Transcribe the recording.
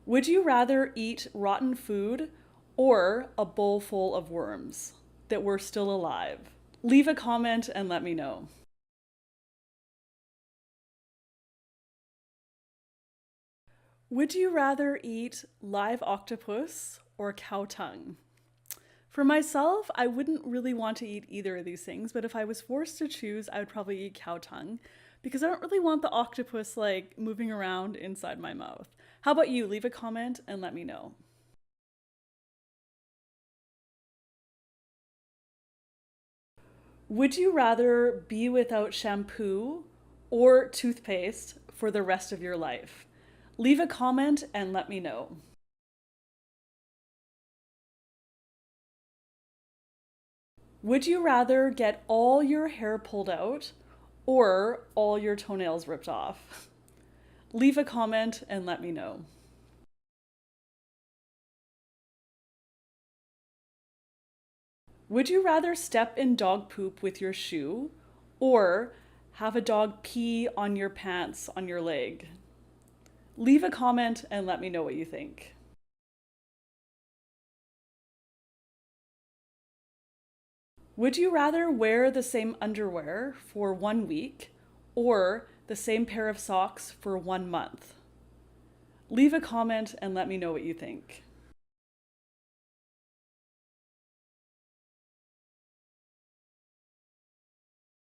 Would you rather eat rotten food or a bowl full of worms that were still alive? Leave a comment and let me know. Would you rather eat live octopus or cow tongue? For myself, I wouldn't really want to eat either of these things, but if I was forced to choose, I would probably eat cow tongue because I don't really want the octopus like moving around inside my mouth. How about you? Leave a comment and let me know. Would you rather be without shampoo or toothpaste for the rest of your life? Leave a comment and let me know. Would you rather get all your hair pulled out or all your toenails ripped off? Leave a comment and let me know. Would you rather step in dog poop with your shoe or have a dog pee on your pants on your leg? Leave a comment and let me know what you think. Would you rather wear the same underwear for 1 week or the same pair of socks for 1 month? Leave a comment and let me know what you think.